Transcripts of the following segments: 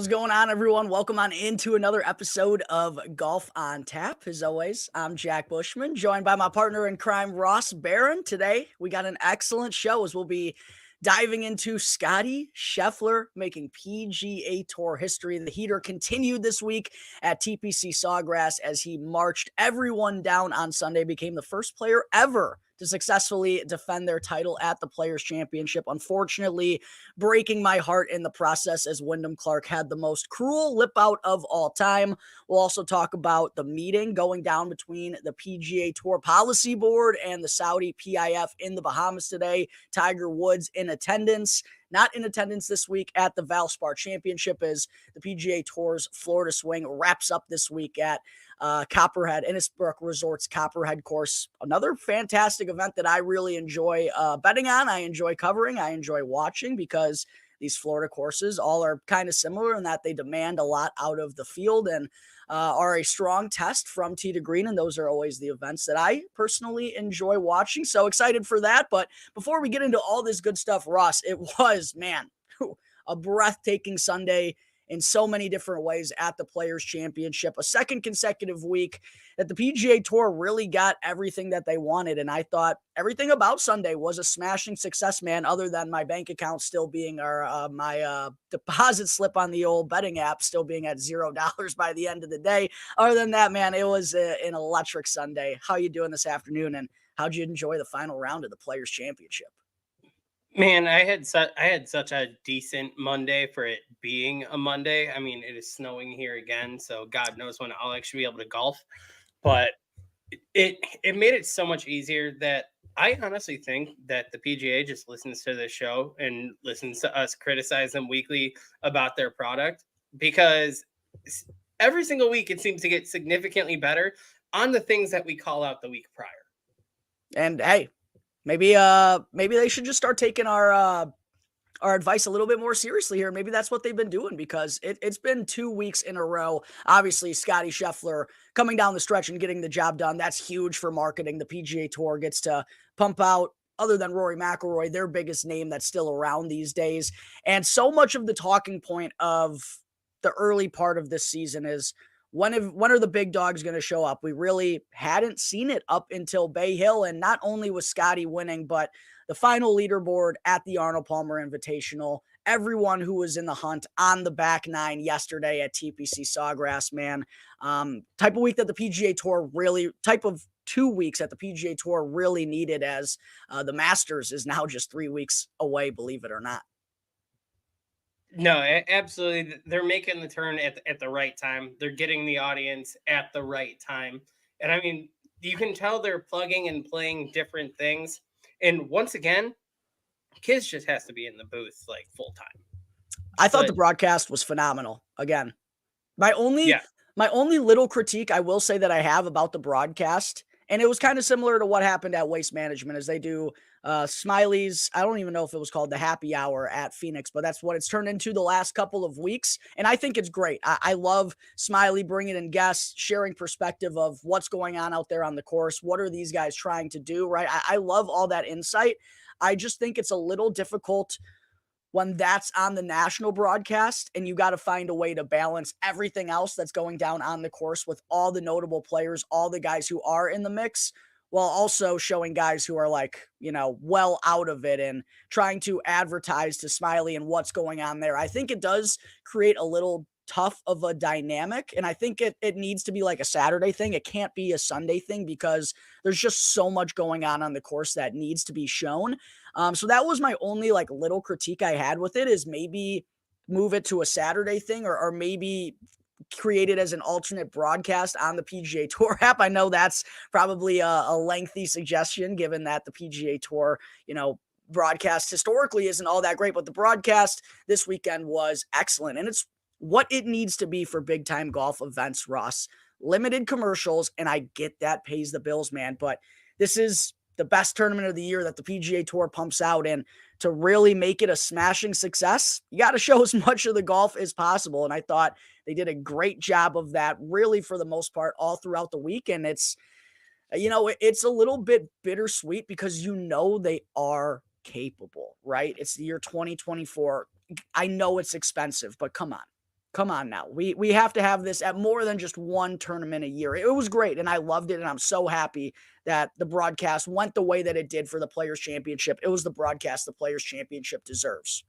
What's going on, everyone? Welcome on into another episode of Golf on Tap. As always, I'm Jack Bushman, joined by my partner in crime, Ross Baran. Today, we got an excellent show as we'll be diving into Scottie Scheffler making PGA Tour history. The heater continued this week at TPC Sawgrass as he marched everyone down on Sunday, became the first player ever to successfully defend their title at the Players' Championship. Unfortunately, breaking my heart in the process as Wyndham Clark had the most cruel lip out of all time. We'll also talk about the meeting going down between the PGA Tour Policy Board and the Saudi PIF in the Bahamas today. Tiger Woods in attendance. Not in attendance this week at the Valspar Championship as the PGA Tour's Florida Swing wraps up this week at Copperhead, Innisbrook Resort's Copperhead course. Another fantastic event that I really enjoy betting on. I enjoy covering. I enjoy watching because these Florida courses all are kind of similar in that they demand a lot out of the field and are a strong test from tee to green. And those are always the events that I personally enjoy watching. So excited for that. But before we get into all this good stuff, Ross, it was, man, a breathtaking Sunday in so many different ways at the Players' Championship. A second consecutive week that the PGA Tour really got everything that they wanted. And I thought everything about Sunday was a smashing success, man, other than my bank account still being my deposit slip on the old betting app still being at $0 by the end of the day. Other than that, man, it was an electric Sunday. How you doing this afternoon, and how'd you enjoy the final round of the Players' Championship? Man, I had such a decent Monday for it being a Monday. I mean, it is snowing here again, so God knows when I'll actually be able to golf. But it made it so much easier that I honestly think that the PGA just listens to the show and listens to us criticize them weekly about their product, because every single week it seems to get significantly better on the things that we call out the week prior. And hey, maybe they should just start taking our advice a little bit more seriously here. Maybe that's what they've been doing, because it's been 2 weeks in a row. Obviously, Scottie Scheffler coming down the stretch and getting the job done. That's huge for marketing. The PGA Tour gets to pump out, other than Rory McIlroy, their biggest name that's still around these days. And so much of the talking point of the early part of this season is when are the big dogs going to show up? We really hadn't seen it up until Bay Hill. And not only was Scottie winning, but the final leaderboard at the Arnold Palmer Invitational, everyone who was in the hunt on the back nine yesterday at TPC Sawgrass, man. Type of week that the PGA Tour really, type of 2 weeks that the PGA Tour really needed, as the Masters is now just 3 weeks away, believe it or not. No, absolutely. They're making the turn at the right time. They're getting the audience at the right time. And I mean, you can tell they're plugging and playing different things. And once again, Kids just has to be in the booth like full time. I thought the But broadcast was phenomenal. Again, my only yeah, my only little critique I will say that I have about the broadcast, and it was kind of similar to what happened at Waste Management, as they do Smiley's. I don't even know if it was called the happy hour at Phoenix, but that's what it's turned into the last couple of weeks. And I think it's great. I love Smiley bringing in guests, sharing perspective of what's going on out there on the course. What are these guys trying to do, right? I love all that insight. I just think it's a little difficult when that's on the national broadcast and you got to find a way to balance everything else that's going down on the course with all the notable players, all the guys who are in the mix, while also showing guys who are like, well out of it and trying to advertise to Smiley and what's going on there. I think it does create a little tough of a dynamic. And I think it needs to be like a Saturday thing. It can't be a Sunday thing, because there's just so much going on the course that needs to be shown. So that was my only like little critique I had with it, is maybe move it to a Saturday thing, or maybe create it as an alternate broadcast on the PGA Tour app. I know that's probably a lengthy suggestion, given that the PGA Tour, broadcast historically isn't all that great, but the broadcast this weekend was excellent. And it's what it needs to be for big time golf events, Ross. Limited commercials, and I get that pays the bills, man, but this is the best tournament of the year that the PGA Tour pumps out. And to really make it a smashing success, you got to show as much of the golf as possible. And I thought they did a great job of that, really, for the most part, all throughout the week. And it's a little bit bittersweet, because they are capable, right? It's the year 2024. I know it's expensive, but come on. Come on now. We have to have this at more than just one tournament a year. It was great and I loved it, and I'm so happy that the broadcast went the way that it did for the Players Championship. It was the broadcast the Players Championship deserves.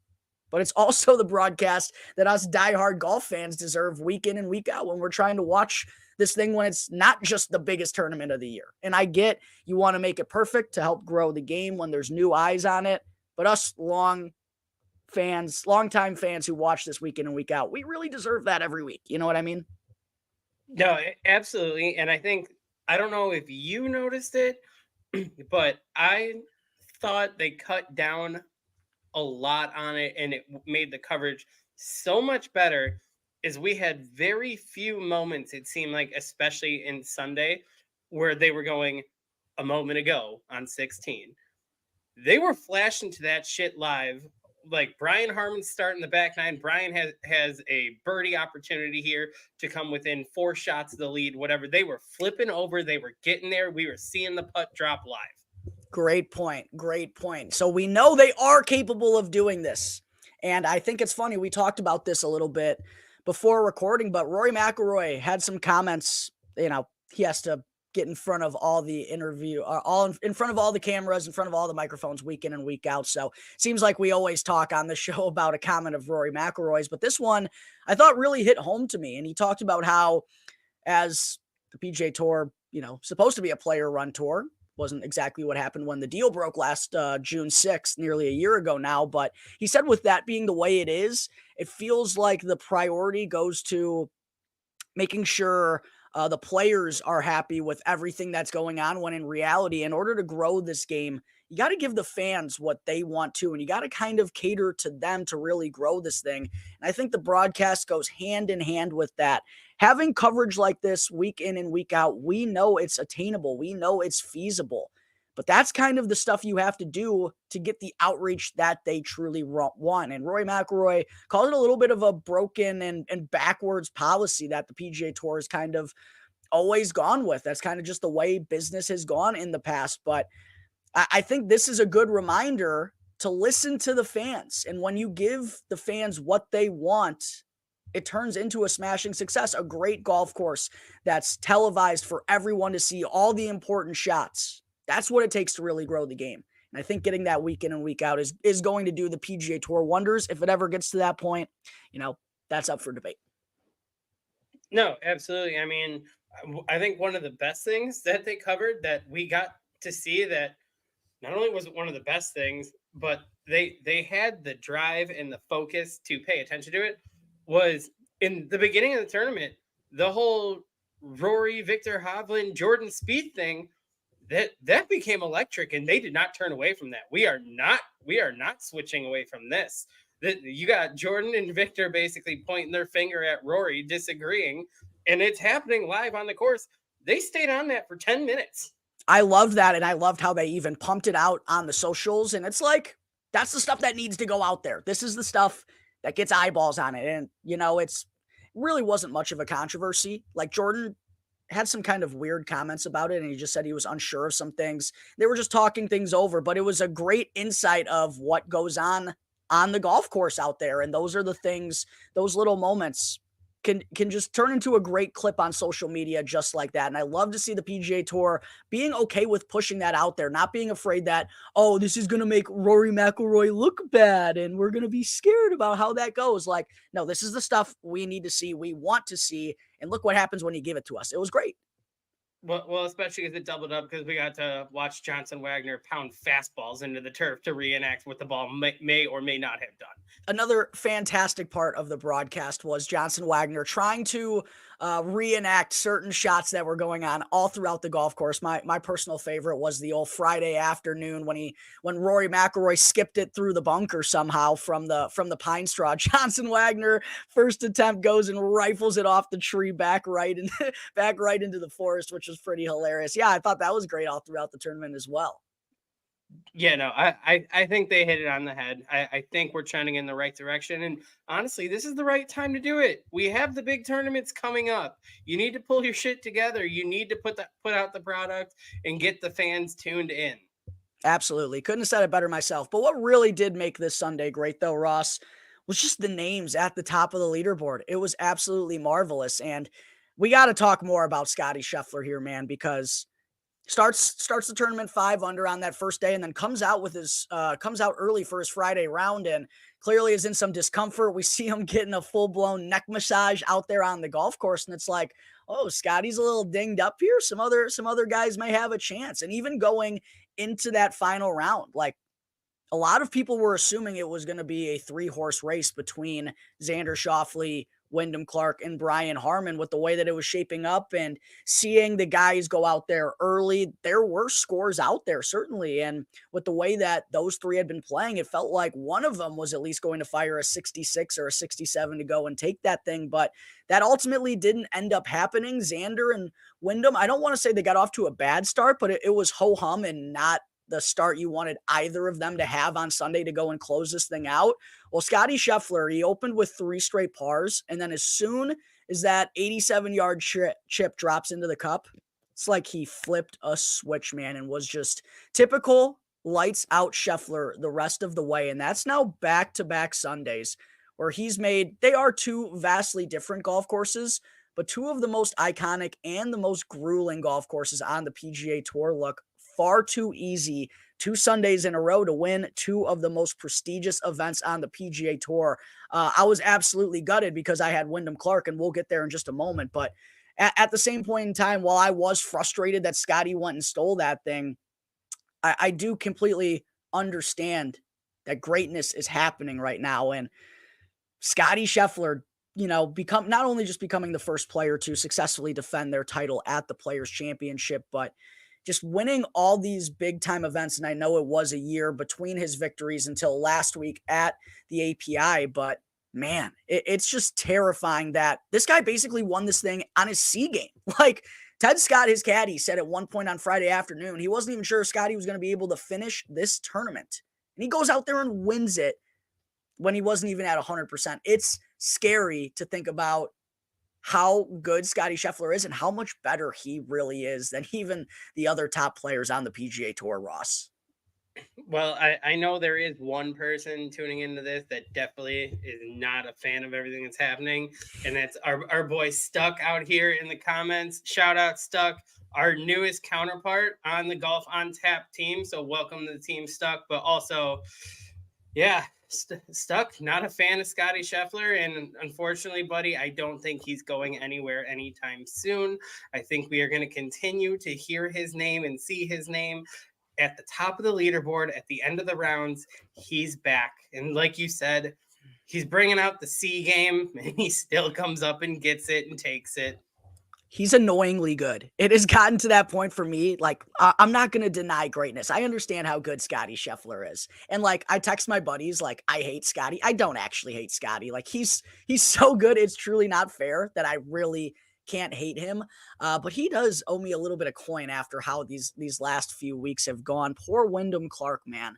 But it's also the broadcast that us diehard golf fans deserve week in and week out when we're trying to watch this thing when it's not just the biggest tournament of the year. And I get you want to make it perfect to help grow the game when there's new eyes on it, but us longtime fans who watch this week in and week out, we really deserve that every week. You know what I mean? No, absolutely. And I don't know if you noticed it, but I thought they cut down a lot on it and it made the coverage so much better. Is we had very few moments, it seemed like, especially in Sunday, where they were going a moment ago on 16. They were flashing to that shit live. Like Brian Harmon's starting the back nine. Brian has a birdie opportunity here to come within 4 shots of the lead, whatever. They were flipping over. They were getting there. We were seeing the putt drop live. Great point. Great point. So we know they are capable of doing this. And I think it's funny. We talked about this a little bit before recording, but Rory McIlroy had some comments. He has to get in front of all the in front of all the cameras, in front of all the microphones week in and week out. So it seems like we always talk on the show about a comment of Rory McIlroy's, but this one I thought really hit home to me. And he talked about how, as the PGA Tour, supposed to be a player run tour, wasn't exactly what happened when the deal broke last June 6th, nearly a year ago now. But he said with that being the way it is, it feels like the priority goes to making sure the players are happy with everything that's going on, when in reality, in order to grow this game, you got to give the fans what they want to, and you got to kind of cater to them to really grow this thing. And I think the broadcast goes hand in hand with that. Having coverage like this week in and week out, we know it's attainable. We know it's feasible. But that's kind of the stuff you have to do to get the outreach that they truly want. And Rory McIlroy called it a little bit of a broken and backwards policy that the PGA Tour has kind of always gone with. That's kind of just the way business has gone in the past. But I think this is a good reminder to listen to the fans. And when you give the fans what they want, it turns into a smashing success, a great golf course that's televised for everyone to see all the important shots. That's what it takes to really grow the game. And I think getting that week in and week out is going to do the PGA Tour wonders. If it ever gets to that point, that's up for debate. No, absolutely. I mean, I think one of the best things that they covered that we got to see, that not only was it one of the best things, but they had the drive and the focus to pay attention to it, was in the beginning of the tournament, the whole Rory, Victor Hovland, Jordan Spieth thing, that became electric, and they did not turn away from that. We are not switching away from this. You got Jordan and Victor basically pointing their finger at Rory, disagreeing, and it's happening live on the course. They stayed on that for 10 minutes. I loved that, and I loved how they even pumped it out on the socials, and it's like, that's the stuff that needs to go out there. This is the stuff that gets eyeballs on it, and, it's really wasn't much of a controversy. Like, Jordan had some kind of weird comments about it, and he just said he was unsure of some things. They were just talking things over, but it was a great insight of what goes on the golf course out there, and those are the things, those little moments can just turn into a great clip on social media just like that. And I love to see the PGA Tour being okay with pushing that out there, not being afraid that, oh, this is going to make Rory McIlroy look bad and we're going to be scared about how that goes. Like, no, this is the stuff we need to see, we want to see, and look what happens when you give it to us. It was great. Well, especially because it doubled up, because we got to watch Johnson Wagner pound fastballs into the turf to reenact what the ball may or may not have done. Another fantastic part of the broadcast was Johnson Wagner trying to reenact certain shots that were going on all throughout the golf course. My personal favorite was the old Friday afternoon when Rory McIlroy skipped it through the bunker somehow from the pine straw. Johnson Wagner, first attempt, goes and rifles it off the tree back right into the forest, which was pretty hilarious. Yeah, I thought that was great all throughout the tournament as well. Yeah, no, I think they hit it on the head. I think we're trending in the right direction. And honestly, this is the right time to do it. We have the big tournaments coming up. You need to pull your shit together. You need to put out the product and get the fans tuned in. Absolutely. Couldn't have said it better myself. But what really did make this Sunday great, though, Ross, was just the names at the top of the leaderboard. It was absolutely marvelous. And we got to talk more about Scottie Scheffler here, man, because starts the tournament 5 under on that first day, and then comes out early for his Friday round, and clearly is in some discomfort. We see him getting a full-blown neck massage out there on the golf course, and it's like, oh, Scotty's a little dinged up here. Some other guys may have a chance. And even going into that final round, like, a lot of people were assuming it was going to be a 3-horse race between Xander Schauffele, Wyndham Clark, and Brian Harman with the way that it was shaping up, and seeing the guys go out there early. There were scores out there, certainly. And with the way that those three had been playing, it felt like one of them was at least going to fire a 66 or a 67 to go and take that thing. But that ultimately didn't end up happening. Xander and Wyndham, I don't want to say they got off to a bad start, but it was ho-hum and not the start you wanted either of them to have on Sunday to go and close this thing out. Well, Scottie Scheffler, he opened with 3 straight pars, and then as soon as that 87-yard chip drops into the cup, it's like he flipped a switch, man, and was just typical lights out Scheffler the rest of the way. And that's now back-to-back Sundays where he's made, they are 2 vastly different golf courses, but 2 of the most iconic and the most grueling golf courses on the PGA Tour look far too easy 2 Sundays in a row to win 2 of the most prestigious events on the PGA Tour. I was absolutely gutted because I had Wyndham Clark, and we'll get there in just a moment. But at the same point in time, while I was frustrated that Scotty went and stole that thing, I do completely understand that greatness is happening right now. And Scottie Scheffler, not only just becoming the first player to successfully defend their title at the Players' Championship, but just winning all these big time events. And I know it was a year between his victories until last week at the API, but man, it's just terrifying that this guy basically won this thing on his C game. Like, Ted Scott, his caddy, said at one point on Friday afternoon, he wasn't even sure Scotty was going to be able to finish this tournament. And he goes out there and wins it when he wasn't even at 100%. It's scary to think about how good Scottie Scheffler is and how much better he really is than even the other top players on the PGA Tour, Ross. Well, I know there is one person tuning into this that definitely is not a fan of everything that's happening, and that's our boy Stuck out here in the comments. Shout out Stuck, our newest counterpart on the Golf on Tap team. So welcome to the team, Stuck. But also, yeah, Stuck, not a fan of Scottie Scheffler, and unfortunately, buddy, I don't think he's going anywhere anytime soon. I think we are going to continue to hear his name and see his name at the top of the leaderboard at the end of the rounds. He's back, and like you said, he's bringing out the C game, and he still comes up and gets it and takes it. He's annoyingly good. It has gotten to that point for me. Like, I'm not going to deny greatness. I understand how good Scottie Scheffler is. And like, I text my buddies, like, I hate Scotty. I don't actually hate Scotty. Like, he's so good. It's truly not fair that I really can't hate him. But he does owe me a little bit of coin after how these last few weeks have gone. Poor Wyndham Clark, man.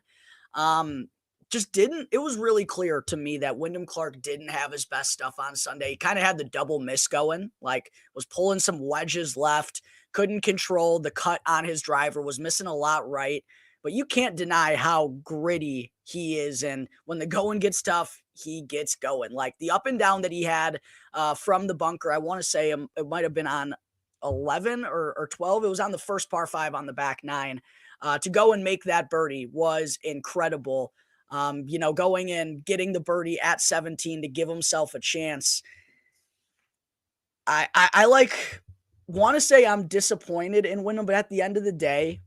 It was really clear to me that Wyndham Clark didn't have his best stuff on Sunday. He kind of had the double miss going, like was pulling some wedges left, couldn't control the cut on his driver, was missing a lot right. But you can't deny how gritty he is. And when the going gets tough, he gets going. Like the up and down that he had from the bunker, I want to say it might have been on 11 or 12. It was on the first par 5 on the back 9. To go and make that birdie was incredible. Going in, getting the birdie at 17 to give himself a chance. I want to say I'm disappointed in Wyndham, but at the end of the day,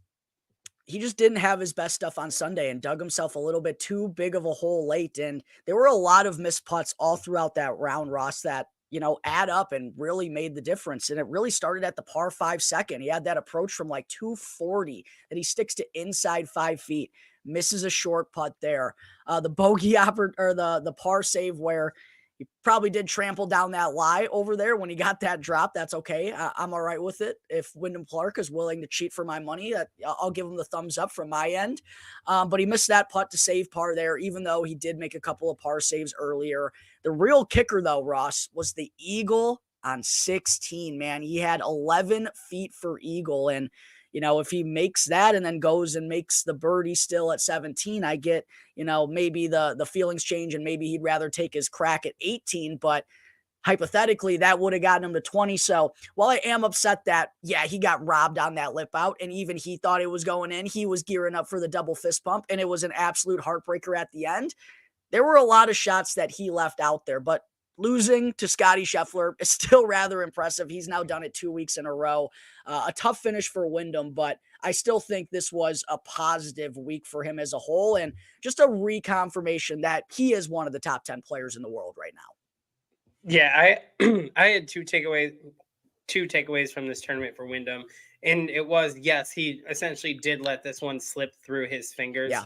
he just didn't have his best stuff on Sunday and dug himself a little bit too big of a hole late. And there were a lot of missed putts all throughout that round, Ross, that, add up and really made the difference. And it really started at the par 5 second. He had that approach from like 240 that he sticks to inside 5 feet, misses a short putt there. The bogey the par save where he probably did trample down that lie over there when he got that drop. That's okay. I'm all right with it. If Wyndham Clark is willing to cheat for my money, I'll give him the thumbs up from my end. But he missed that putt to save par there, even though he did make a couple of par saves earlier. The real kicker, though, Ross, was the eagle on 16, man. He had 11 feet for eagle. And, if he makes that and then goes and makes the birdie still at 17, I get, maybe the feelings change and maybe he'd rather take his crack at 18, but hypothetically that would have gotten him to 20. So while I am upset that, yeah, he got robbed on that lip out and even he thought it was going in, he was gearing up for the double fist pump and it was an absolute heartbreaker at the end. There were a lot of shots that he left out there, but losing to Scottie Scheffler is still rather impressive. He's now done it 2 weeks in a row. A tough finish for Wyndham, but I still think this was a positive week for him as a whole and just a reconfirmation that he is one of the top 10 players in the world right now. Yeah, I I had two takeaways from this tournament for Wyndham. And it was, yes, he essentially did let this one slip through his fingers. Yeah.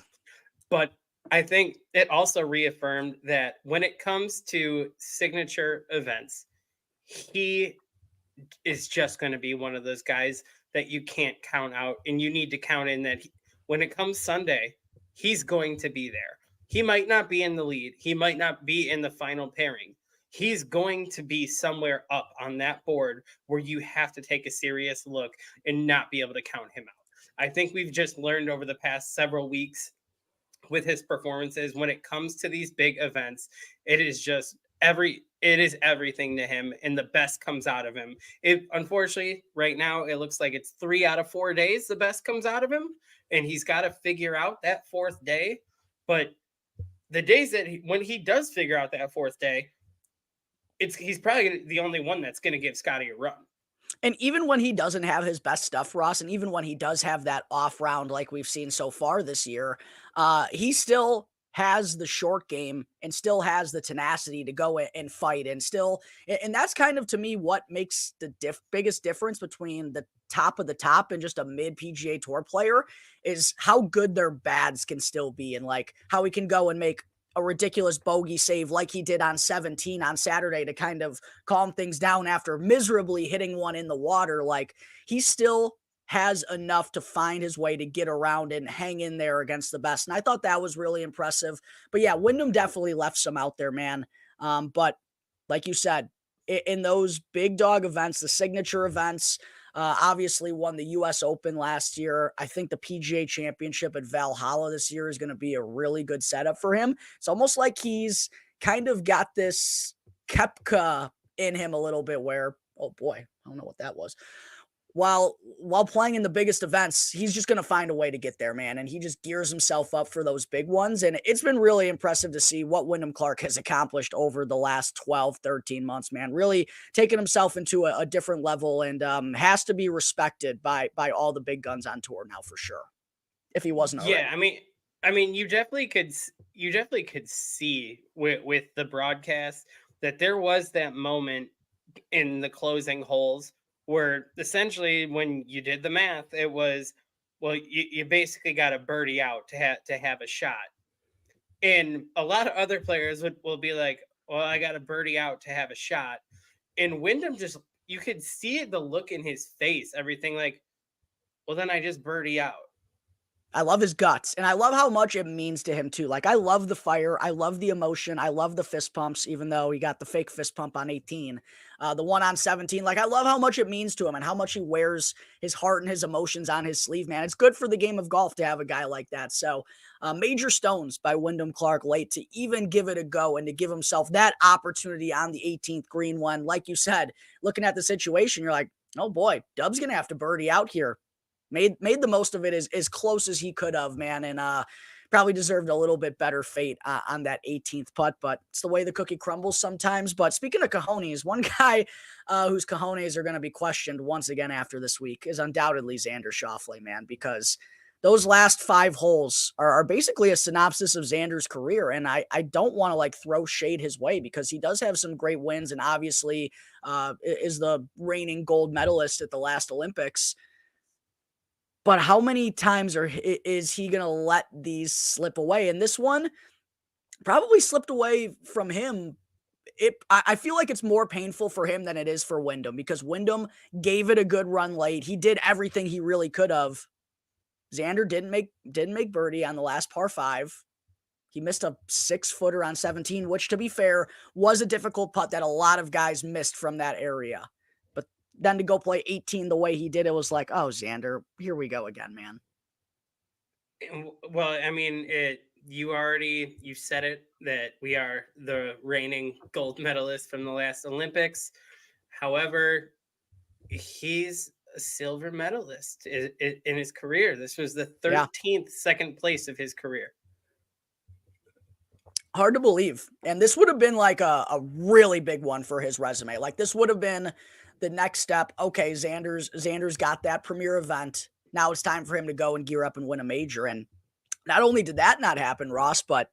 But I think it also reaffirmed that when it comes to signature events, he is just going to be one of those guys that you can't count out. And you need to count in that when it comes Sunday, he's going to be there. He might not be in the lead. He might not be in the final pairing. He's going to be somewhere up on that board where you have to take a serious look and not be able to count him out. I think we've just learned over the past several weeks with his performances when it comes to these big events, it is everything to him and the best comes out of him. Unfortunately right now it looks like it's 3 out of 4 days the best comes out of him and he's got to figure out that fourth day. But the days that when he does figure out that fourth day, he's probably the only one that's going to give Scottie a run. And even when he doesn't have his best stuff, Ross, and even when he does have that off round like we've seen so far this year, he still has the short game and still has the tenacity to go and fight and that's kind of to me what makes the biggest difference between the top of the top and just a mid PGA Tour player is how good their bads can still be and like how he can go and make a ridiculous bogey save like he did on 17 on Saturday to kind of calm things down after miserably hitting one in the water. Like he still has enough to find his way to get around and hang in there against the best. And I thought that was really impressive. But yeah, Wyndham definitely left some out there, man. But like you said, in those big dog events, the signature events, obviously won the U.S. Open last year. I think the PGA Championship at Valhalla this year is going to be a really good setup for him. It's almost like he's kind of got this Kepka in him a little bit where, oh boy, I don't know what that was. While playing in the biggest events, he's just going to find a way to get there, man. And he just gears himself up for those big ones. And it's been really impressive to see what Wyndham Clark has accomplished over the last 12, 13 months, man. Really taking himself into a different level and has to be respected by all the big guns on tour now for sure. If he wasn't already. Yeah, I mean, you definitely could see with the broadcast that there was that moment in the closing holes where essentially when you did the math, it was, well, you basically got a birdie out to have a shot. And a lot of other players will be like, well, I got a birdie out to have a shot. And Wyndham you could see the look in his face, everything like, well, then I just birdie out. I love his guts, and I love how much it means to him, too. Like, I love the fire. I love the emotion. I love the fist pumps, even though he got the fake fist pump on 18. The one on 17, like, I love how much it means to him and how much he wears his heart and his emotions on his sleeve, man. It's good for the game of golf to have a guy like that. So, major stones by Wyndham Clark late to even give it a go and to give himself that opportunity on the 18th green one. Like you said, looking at the situation, you're like, oh, boy, Dub's going to have to birdie out here. Made the most of it as close as he could have, man, and probably deserved a little bit better fate on that 18th putt, but it's the way the cookie crumbles sometimes. But speaking of cojones, one guy whose cojones are going to be questioned once again after this week is undoubtedly Xander Schauffele, man, because those last 5 holes are basically a synopsis of Xander's career, and I don't want to like throw shade his way because he does have some great wins and obviously is the reigning gold medalist at the last Olympics. But how many times is he going to let these slip away? And this one probably slipped away from him. I feel like it's more painful for him than it is for Wyndham because Wyndham gave it a good run late. He did everything he really could have. Xander didn't make birdie on the last par 5. He missed a 6-footer on 17, which to be fair was a difficult putt that a lot of guys missed from that area. then to go play 18 the way he did, it was like, oh, Xander, here we go again, man. Well, I mean, you said it, that we are the reigning gold medalist from the last Olympics. However, he's a silver medalist in his career. This was the 13th second place of his career. Hard to believe. And this would have been like a really big one for his resume. Like, this would have been the next step. Okay, Xander's got that premier event. Now it's time for him to go and gear up and win a major. And not only did that not happen, Ross, but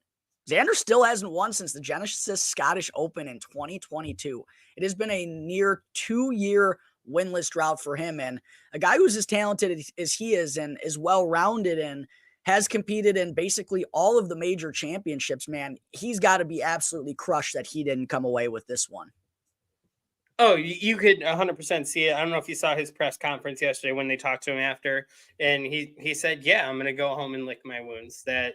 Xander still hasn't won since the Genesis Scottish Open in 2022. It has been a near 2-year winless drought for him. And a guy who's as talented as he is and is well-rounded and has competed in basically all of the major championships, man, he's got to be absolutely crushed that he didn't come away with this one. Oh, you could 100% see it. I don't know if you saw his press conference yesterday when they talked to him after, and he said, "Yeah, I'm going to go home and lick my wounds. That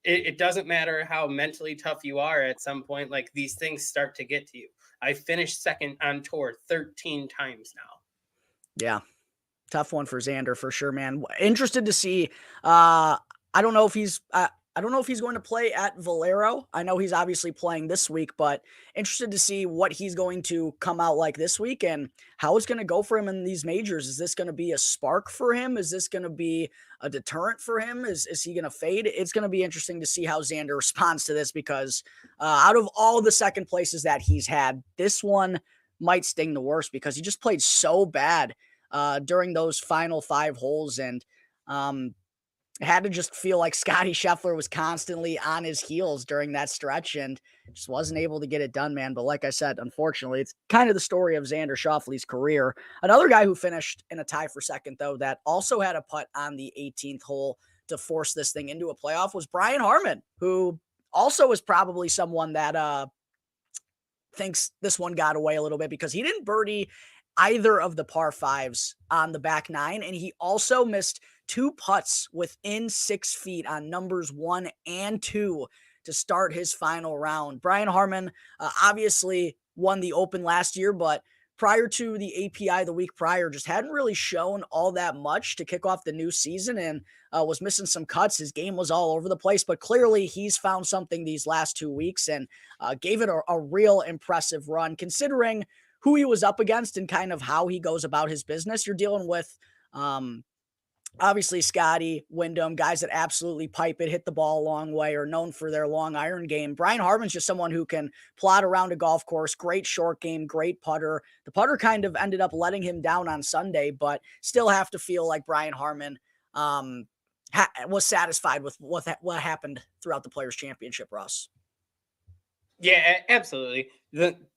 it doesn't matter how mentally tough you are. At some point, like, these things start to get to you. I finished second on tour 13 times now." Yeah, tough one for Xander for sure, man. Interested to see. I don't know if he's going to play at Valero. I know he's obviously playing this week, but interested to see what he's going to come out like this week and how it's going to go for him in these majors. Is this going to be a spark for him? Is this going to be a deterrent for him? Is he going to fade? It's going to be interesting to see how Xander responds to this, because out of all the second places that he's had, this one might sting the worst because he just played so bad during those final 5 holes, and had to just feel like Scottie Scheffler was constantly on his heels during that stretch and just wasn't able to get it done, man. But like I said, unfortunately, it's kind of the story of Xander Schauffele's career. Another guy who finished in a tie for second, though, that also had a putt on the 18th hole to force this thing into a playoff was Brian Harman, who also is probably someone that thinks this one got away a little bit because he didn't birdie either of the par 5s on the back 9, and he also missed 2 putts within 6 feet on numbers 1 and 2 to start his final round. Brian Harman obviously won the Open last year, but prior to the API the week prior, just hadn't really shown all that much to kick off the new season, and was missing some cuts. His game was all over the place, but clearly he's found something these last 2 weeks and gave it a real impressive run, considering who he was up against and kind of how he goes about his business. You're dealing with obviously Scottie, Wyndham, guys that absolutely pipe it, hit the ball a long way, are known for their long iron game. Brian Harman's just someone who can plot around a golf course, great short game, great putter. The putter kind of ended up letting him down on Sunday, but still have to feel like Brian Harman was satisfied with what happened throughout the Players' Championship, Ross. Yeah, absolutely.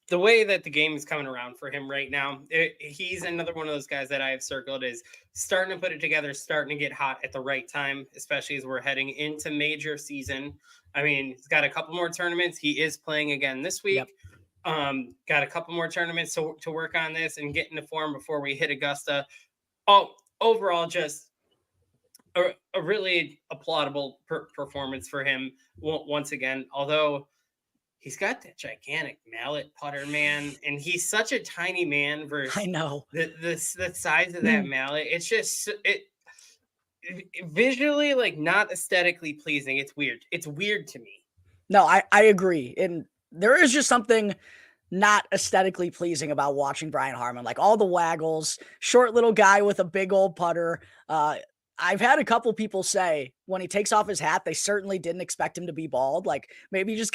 The way that the game is coming around for him right now, he's another one of those guys that I have circled is starting to put it together, starting to get hot at the right time, especially as we're heading into major season. I mean, he's got a couple more tournaments. He is playing again this week. Yep. Got a couple more tournaments to work on this and get into form before we hit Augusta. Overall, just a really applaudable performance for him once again, although he's got that gigantic mallet putter, man, and he's such a tiny man versus I know the size of that mallet. It's just visually, like, not aesthetically pleasing. It's weird. It's weird to me. No, I agree. And there is just something not aesthetically pleasing about watching Brian Harman, like all the waggles, short little guy with a big old putter. I've had a couple people say when he takes off his hat, they certainly didn't expect him to be bald. Like, maybe just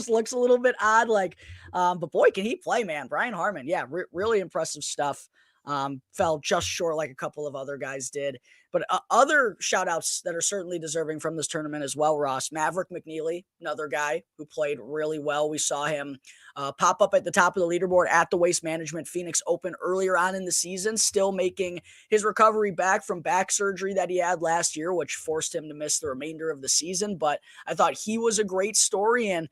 looks a little bit odd. Like, but boy, can he play, man. Brian Harman. Yeah. Really impressive stuff. Fell just short like a couple of other guys did. But other shout outs that are certainly deserving from this tournament as well, Ross. Maverick McNeely, another guy who played really well. We saw him pop up at the top of the leaderboard at the Waste Management Phoenix Open earlier on in the season, still making his recovery back from back surgery that he had last year, which forced him to miss the remainder of the season. But I thought he was a great story and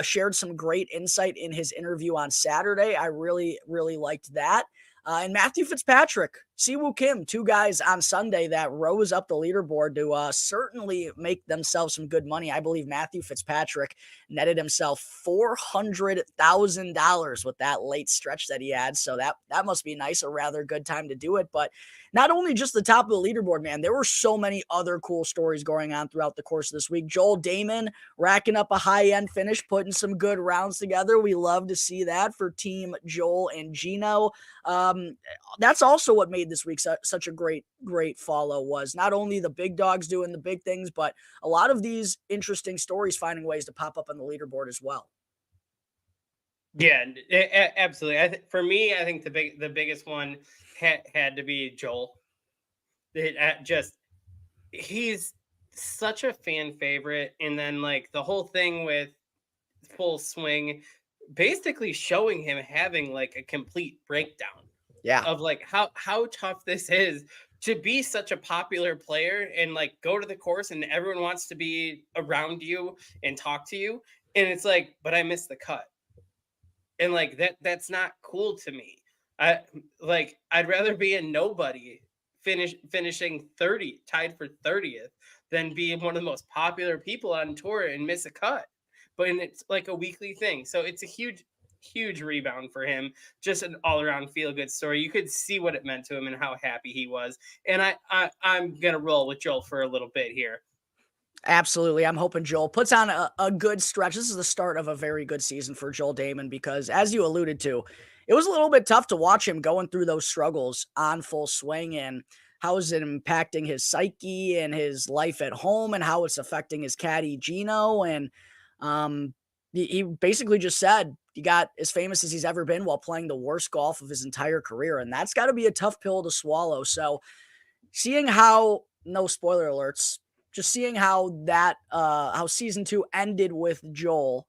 shared some great insight in his interview on Saturday. I really, really liked that. And Matthew Fitzpatrick, Siwoo Kim, two guys on Sunday that rose up the leaderboard to certainly make themselves some good money. I believe Matthew Fitzpatrick netted himself $400,000 with that late stretch that he had. So that must be nice, a rather good time to do it. But not only just the top of the leaderboard, man, there were so many other cool stories going on throughout the course of this week. Joel Damon racking up a high-end finish, putting some good rounds together. We love to see that for Team Joel and Gino. That's also what made this week such a great follow, was not only the big dogs doing the big things, but a lot of these interesting stories finding ways to pop up on the leaderboard as well. Yeah, absolutely. For me, I think the biggest one had to be Joel. He's such a fan favorite, and then like the whole thing with Full Swing, basically showing him having like a complete breakdown. Yeah, of like how tough this is to be such a popular player and like go to the course and everyone wants to be around you and talk to you, and it's like, but I missed the cut, and like that's not cool to me. I'd rather be a nobody finishing 30 tied for 30th than be one of the most popular people on tour and miss a cut. But it's like a weekly thing, so it's a huge rebound for him. Just an all-around feel-good story. You could see what it meant to him and how happy he was. And I'm gonna roll with Joel for a little bit here. absolutely. I'm hoping Joel puts on a good stretch. This is the start of a very good season for Joel Damon, because as you alluded to, it was a little bit tough to watch him going through those struggles on Full Swing, and how is it impacting his psyche and his life at home, and how it's affecting his caddy Gino. And he basically just said he got as famous as he's ever been while playing the worst golf of his entire career. And that's got to be a tough pill to swallow. So seeing how, no spoiler alerts, just seeing how how season 2 ended with Joel,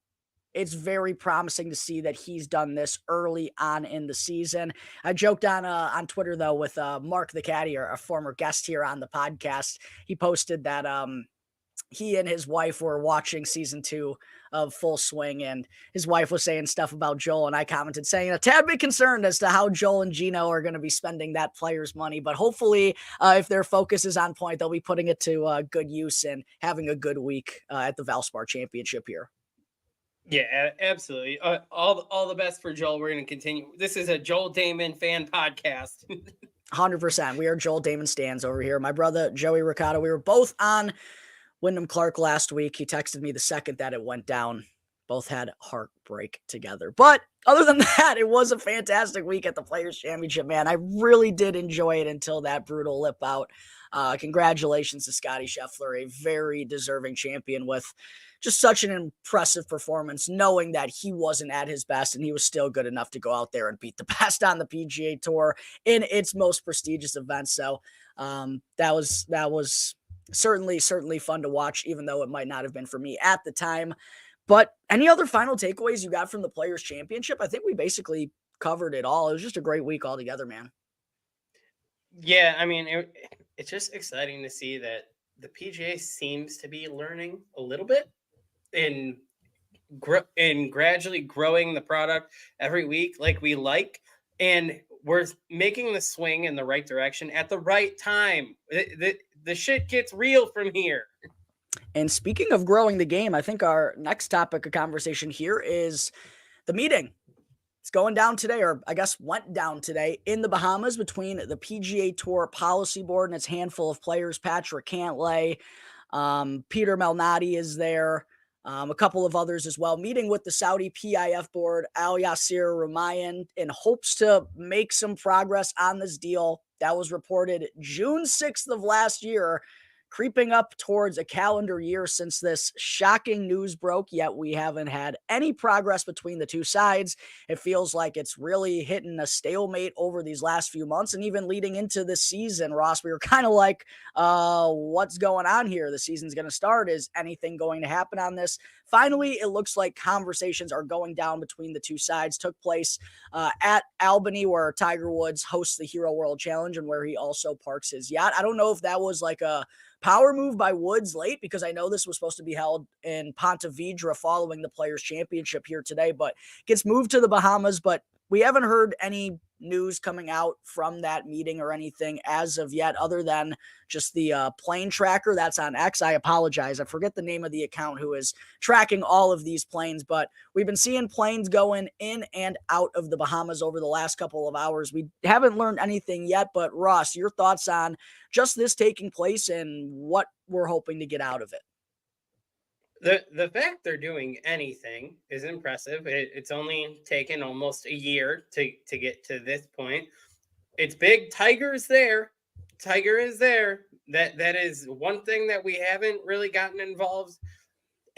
it's very promising to see that he's done this early on in the season. I joked on Twitter though with Mark the Caddy, a former guest here on the podcast. He posted that he and his wife were watching season 2 of Full Swing, and his wife was saying stuff about Joel, and I commented saying a tad bit concerned as to how Joel and Gino are going to be spending that player's money, but hopefully if their focus is on point, they'll be putting it to good use and having a good week at the Valspar Championship here. Yeah, absolutely. All the best for Joel. We're going to continue. This is a Joel Damon fan podcast. 100%. We are Joel Damon stans over here. My brother, Joey Riccata, we were both on Wyndham Clark last week. He texted me the second that it went down. Both had heartbreak together. But other than that, it was a fantastic week at the Players Championship, man. I really did enjoy it until that brutal lip out. Congratulations to Scottie Scheffler, a very deserving champion with just such an impressive performance, knowing that he wasn't at his best and he was still good enough to go out there and beat the best on the PGA Tour in its most prestigious event. So that was certainly fun to watch, even though it might not have been for me at the time. But any other final takeaways you got from the Players Championship? I think we basically covered it all. It was just a great week altogether, man. Yeah, I mean, it's just exciting to see that the PGA seems to be learning a little bit and gradually growing the product every week like we like, and we're making the swing in the right direction at the right time. The shit gets real from here. And speaking of growing the game, I think our next topic of conversation here is the meeting. It's going down today, or I guess went down today, in the Bahamas between the PGA Tour Policy Board and its handful of players. Patrick Cantlay, Peter Malnati is there, a couple of others as well, meeting with the Saudi PIF board, Yasir Al-Rumayyan, in hopes to make some progress on this deal that was reported June 6th of last year, creeping up towards a calendar year since this shocking news broke, yet we haven't had any progress between the two sides. It feels like it's really hitting a stalemate over these last few months, and even leading into this season, Ross, we were kind of like, what's going on here? The season's going to start. Is anything going to happen on this? Finally, it looks like conversations are going down between the two sides. Took place at Albany, where Tiger Woods hosts the Hero World Challenge and where he also parks his yacht. I don't know if that was like a power move by Woods late, because I know this was supposed to be held in Ponte Vedra following the Players Championship here today, but gets moved to the Bahamas. But we haven't heard any news coming out from that meeting or anything as of yet, other than just the plane tracker that's on X. I apologize. I forget the name of the account who is tracking all of these planes, but we've been seeing planes going in and out of the Bahamas over the last couple of hours. We haven't learned anything yet, but Ross, your thoughts on just this taking place and what we're hoping to get out of it? The fact they're doing anything is impressive. It's only taken almost a year to get to this point. It's big. Tiger's there. Tiger is there. That is one thing that we haven't really gotten involved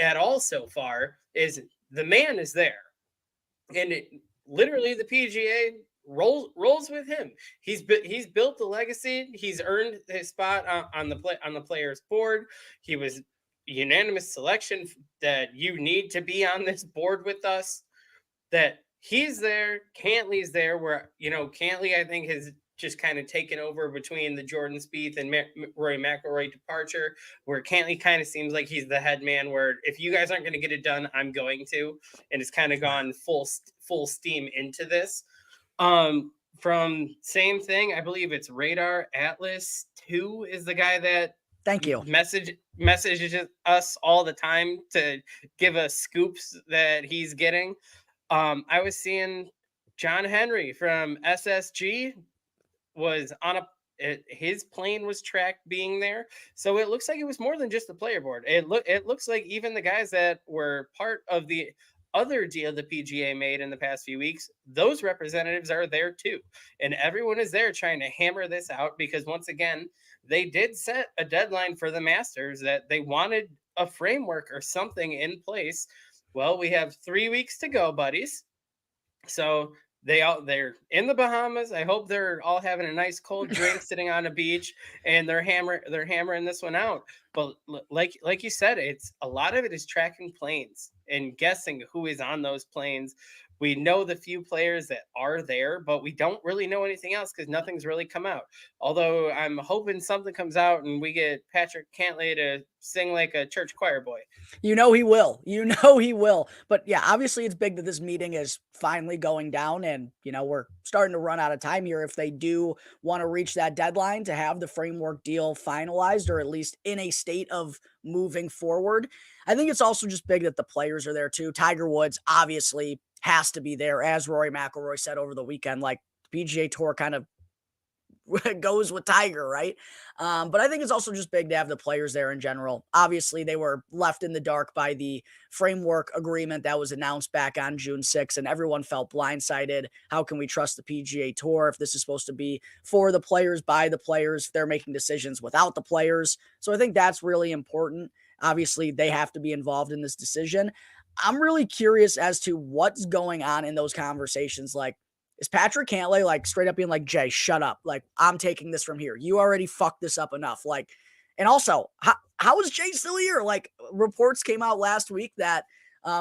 at all so far. Is the man is there, and literally the PGA rolls with him. He's built the legacy. He's earned his spot on the players board. He was unanimous selection that you need to be on this board with us. That he's there. Cantley's there. Where Cantley, I think, has just kind of taken over between the Jordan Spieth and Rory McIlroy departure, where Cantley kind of seems like he's the head man, where if you guys aren't going to get it done, I'm going to, and it's kind of gone full steam into this. From same thing, I believe it's Radar Atlas 2 is the guy that Thank you. Messages us all the time to give us scoops that he's getting. I was seeing John Henry from SSG was on his plane was tracked being there. So it looks like it was more than just the player board. It looks like even the guys that were part of the other deal the PGA made in the past few weeks, those representatives are there too. And everyone is there trying to hammer this out because once again, they did set a deadline for the Masters that they wanted a framework or something in place. Well, we have 3 weeks to go, buddies. So they're in the Bahamas. I hope they're all having a nice cold drink sitting on a beach and they're hammering this one out. But like you said, it's a lot of it is tracking planes and guessing who is on those planes. We know the few players that are there, but we don't really know anything else because nothing's really come out. Although I'm hoping something comes out and we get Patrick Cantlay to sing like a church choir boy. He will. He will. But yeah, obviously it's big that this meeting is finally going down and, we're starting to run out of time here if they do want to reach that deadline to have the framework deal finalized or at least in a state of moving forward. I think it's also just big that the players are there too. Tiger Woods obviously has to be there, as Rory McIlroy said over the weekend. Like, the PGA Tour kind of goes with Tiger, right? But I think it's also just big to have the players there in general. Obviously, they were left in the dark by the framework agreement that was announced back on June 6th, and everyone felt blindsided. How can we trust the PGA Tour if this is supposed to be for the players, by the players? They're making decisions without the players. So I think that's really important. Obviously, they have to be involved in this decision. I'm really curious as to what's going on in those conversations. Like, is Patrick Cantlay like straight up being like, Jay, shut up. Like, I'm taking this from here. You already fucked this up enough. Like, and also, how is Jay still here? Like, reports came out last week that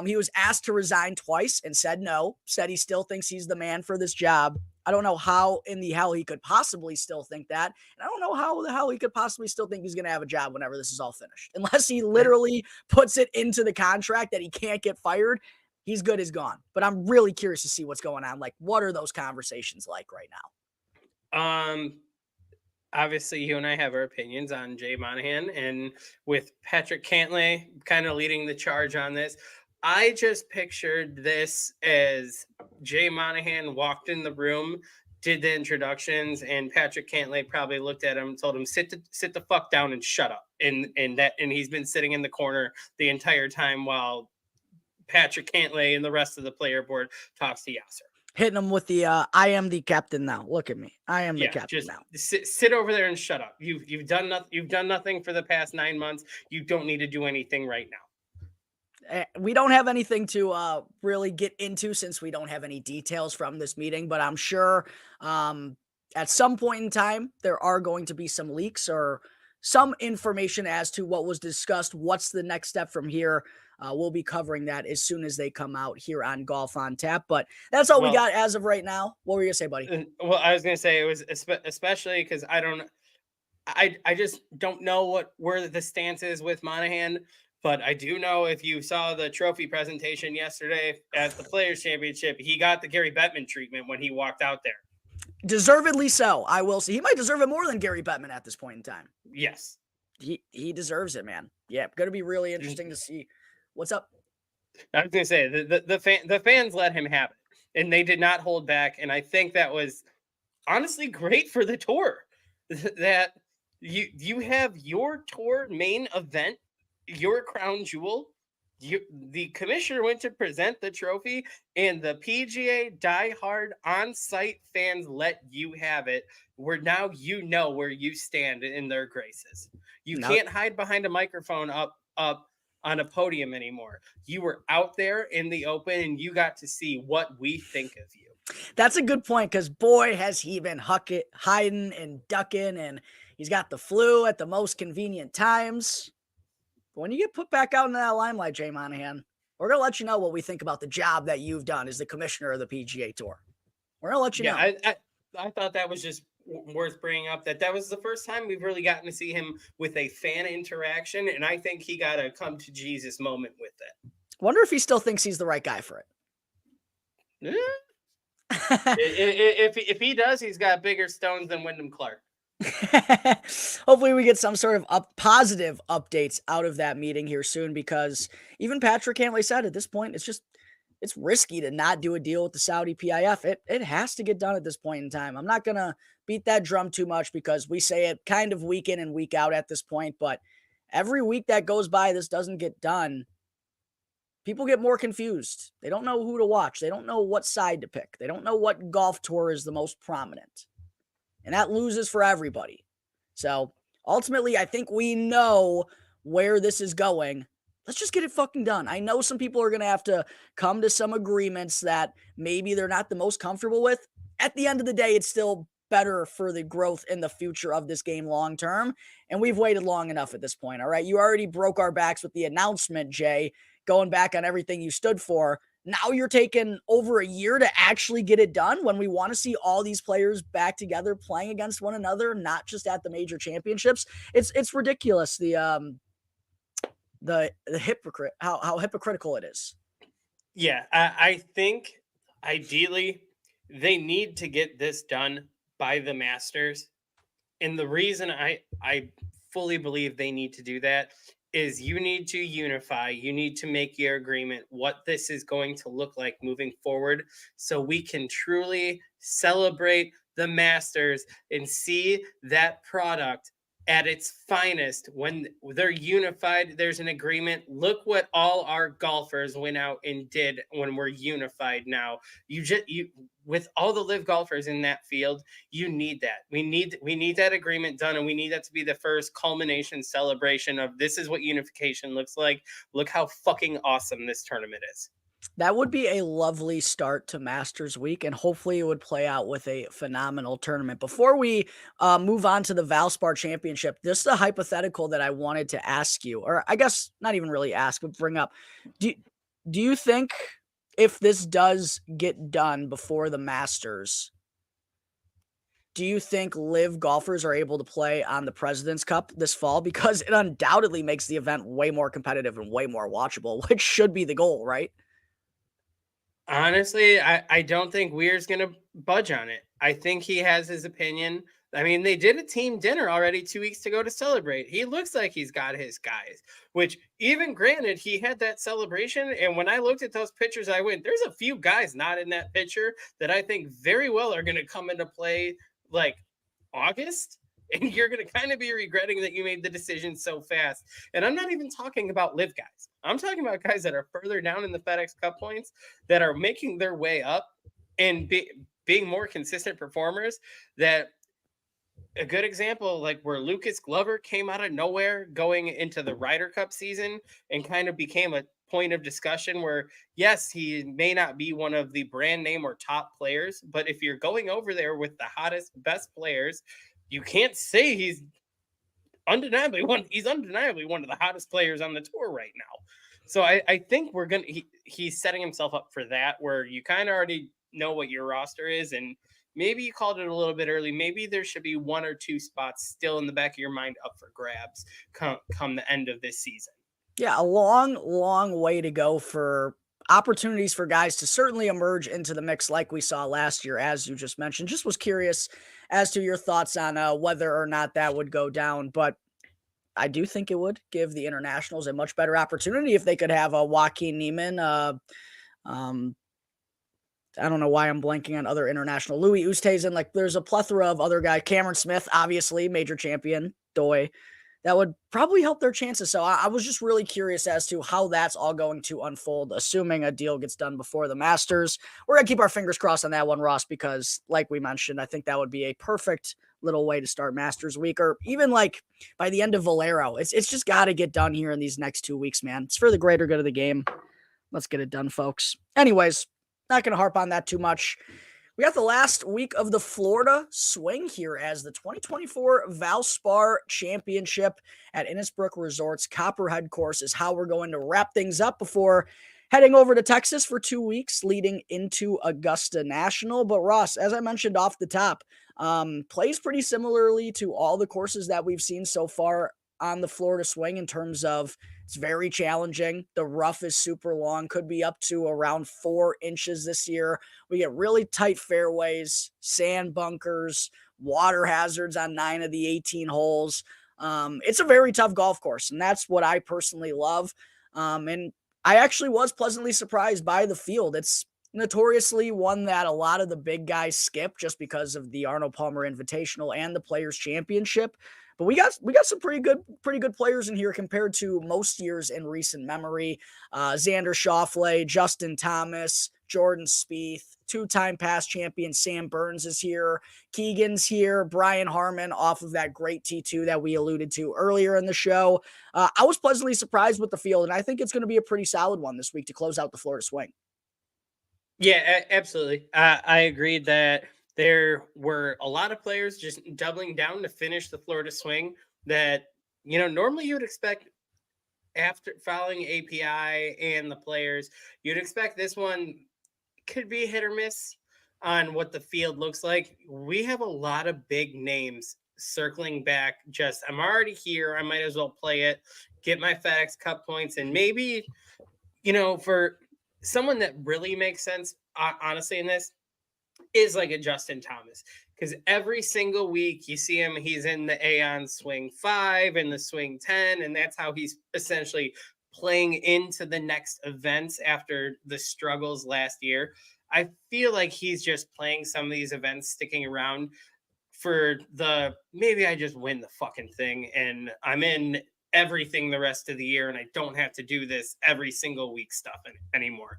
he was asked to resign twice and said no, said he still thinks he's the man for this job. I don't know how in the hell he could possibly still think that. And I don't know how the hell he could possibly still think he's going to have a job whenever this is all finished. Unless he literally puts it into the contract that he can't get fired, he's good as gone. But I'm really curious to see what's going on. Like, what are those conversations like right now? Obviously, you and I have our opinions on Jay Monahan, and with Patrick Cantlay kind of leading the charge on this, I just pictured this as Jay Monahan walked in the room, did the introductions, and Patrick Cantlay probably looked at him, told him, sit the fuck down and shut up. And he's been sitting in the corner the entire time while Patrick Cantlay and the rest of the player board talks to Yasir. Hitting him with the I am the captain now. Look at me. I am the captain now. Sit over there and shut up. You've done nothing. You've done nothing for the past 9 months. You don't need to do anything right now. We don't have anything to really get into since we don't have any details from this meeting, but I'm sure at some point in time, there are going to be some leaks or some information as to what was discussed. What's the next step from here? We'll be covering that as soon as they come out here on Golf on Tap, but that's all we got as of right now. What were you gonna say, buddy? Well, I was going to say it was especially because I just don't know where the stance is with Monahan. But I do know if you saw the trophy presentation yesterday at the Players Championship, he got the Gary Bettman treatment when he walked out there. Deservedly so, I will say. He might deserve it more than Gary Bettman at this point in time. Yes. He deserves it, man. Yeah, going to be really interesting to see what's up. I was going to say, the fans let him have it, and they did not hold back. And I think that was honestly great for the tour, that you have your tour main event, your crown jewel. The commissioner went to present the trophy, and the PGA diehard on-site fans let you have it, where now you know where you stand in their graces. You can't hide behind a microphone up on a podium anymore. You were out there in the open, and you got to see what we think of you. That's a good point, because boy, has he been hiding and ducking, and he's got the flu at the most convenient times. But when you get put back out into that limelight, Jay Monahan, we're going to let you know what we think about the job that you've done as the commissioner of the PGA Tour. We're going to let you know. I thought that was just worth bringing up, that was the first time we've really gotten to see him with a fan interaction, and I think he got a come to Jesus moment with it. Wonder if he still thinks he's the right guy for it. If he does, he's got bigger stones than Wyndham Clark. Hopefully we get some sort of positive updates out of that meeting here soon, because even Patrick Cantlay said at this point, it's risky to not do a deal with the Saudi PIF. It has to get done at this point in time. I'm not going to beat that drum too much, because we say it kind of week in and week out at this point, but every week that goes by, this doesn't get done. People get more confused. They don't know who to watch. They don't know what side to pick. They don't know what golf tour is the most prominent. And that loses for everybody. So ultimately, I think we know where this is going. Let's just get it fucking done. I know some people are going to have to come to some agreements that maybe they're not the most comfortable with. At the end of the day, it's still better for the growth in the future of this game long term. And we've waited long enough at this point. All right. You already broke our backs with the announcement, Jay, going back on everything you stood for. Now you're taking over a year to actually get it done, when we want to see all these players back together playing against one another, not just at the major championships. It's ridiculous. The hypocrite, how hypocritical it is. Yeah, I think ideally they need to get this done by the Masters. And the reason I fully believe they need to do that is you need to unify. You need to make your agreement what this is going to look like moving forward, so we can truly celebrate the Masters and see that product at its finest when they're unified. There's an agreement. Look what all our golfers went out and did when we're unified now. You with all the live golfers in that field, you need that. We need that agreement done, and we need that to be the first culmination celebration of this is what unification looks like. Look how fucking awesome this tournament is. That would be a lovely start to Masters Week, and hopefully it would play out with a phenomenal tournament. Before we move on to the Valspar Championship, this is a hypothetical that I wanted to ask you, or I guess not even really ask, but bring up. Do you think if this does get done before the Masters, do you think live golfers are able to play on the President's Cup this fall? Because it undoubtedly makes the event way more competitive and way more watchable, which should be the goal, right? Honestly, I don't think Weir's going to budge on it. I think he has his opinion. I mean, they did a team dinner already 2 weeks ago to celebrate. He looks like he's got his guys, which even granted, he had that celebration. And when I looked at those pictures, I went, there's a few guys not in that picture that I think very well are going to come into play like August. And you're going to kind of be regretting that you made the decision so fast. And I'm not even talking about live guys. I'm talking about guys that are further down in the FedEx Cup points that are making their way up and being more consistent performers. That a good example, like where Lucas Glover came out of nowhere going into the Ryder Cup season and kind of became a point of discussion where, yes, he may not be one of the brand name or top players, but if you're going over there with the hottest, best players, you can't say he's undeniably one of the hottest players on the tour right now. So I think he's setting himself up for that, where you kind of already know what your roster is, and maybe you called it a little bit early. Maybe there should be 1 or 2 spots still in the back of your mind up for grabs come the end of this season. Yeah, a long, long way to go for opportunities for guys to certainly emerge into the mix like we saw last year, as you just mentioned. Just was curious as to your thoughts on whether or not that would go down, but I do think it would give the internationals a much better opportunity if they could have a Joaquin Neiman. Um, I don't know why I'm blanking on other international. Louis Oosthuizen, like there's a plethora of other guys. Cameron Smith, obviously, major champion. Doy, that would probably help their chances. So I was just really curious as to how that's all going to unfold, assuming a deal gets done before the Masters. We're going to keep our fingers crossed on that one, Ross, because like we mentioned, I think that would be a perfect little way to start Masters week, or even like by the end of Valero. It's just got to get done here in these next 2 weeks, man. It's for the greater good of the game. Let's get it done, folks. Anyways, not going to harp on that too much. We got the last week of the Florida swing here as the 2024 Valspar Championship at Innisbrook Resorts Copperhead course is how we're going to wrap things up before heading over to Texas for 2 weeks, leading into Augusta National. But Ross, as I mentioned off the top, plays pretty similarly to all the courses that we've seen so far on the Florida swing in terms of it's very challenging. The rough is super long, could be up to around 4 inches this year. We get really tight fairways, sand bunkers, water hazards on 9 of the 18 holes. It's a very tough golf course, and that's what I personally love. And I actually was pleasantly surprised by the field. It's notoriously one that a lot of the big guys skip just because of the Arnold Palmer Invitational and the Players Championship. But we got some pretty good players in here compared to most years in recent memory. Xander Schauffele, Justin Thomas, Jordan Spieth, 2-time past champion Sam Burns is here. Keegan's here. Brian Harmon off of that great T2 that we alluded to earlier in the show. I was pleasantly surprised with the field, and I think it's going to be a pretty solid one this week to close out the Florida swing. Yeah, absolutely. I agreed that there were a lot of players just doubling down to finish the Florida swing that, normally you would expect after following API and the players, you'd expect this one could be hit or miss on what the field looks like. We have a lot of big names circling back. Just, I'm already here. I might as well play it, get my FedEx Cup points, and maybe, for someone that really makes sense, honestly, in this is like a Justin Thomas. Because every single week you see him, he's in the Aon swing 5 and the swing 10, and that's how he's essentially playing into the next events after the struggles last year. I feel like he's just playing some of these events, sticking around for the maybe I just win the fucking thing and I'm in everything the rest of the year and I don't have to do this every single week stuff anymore.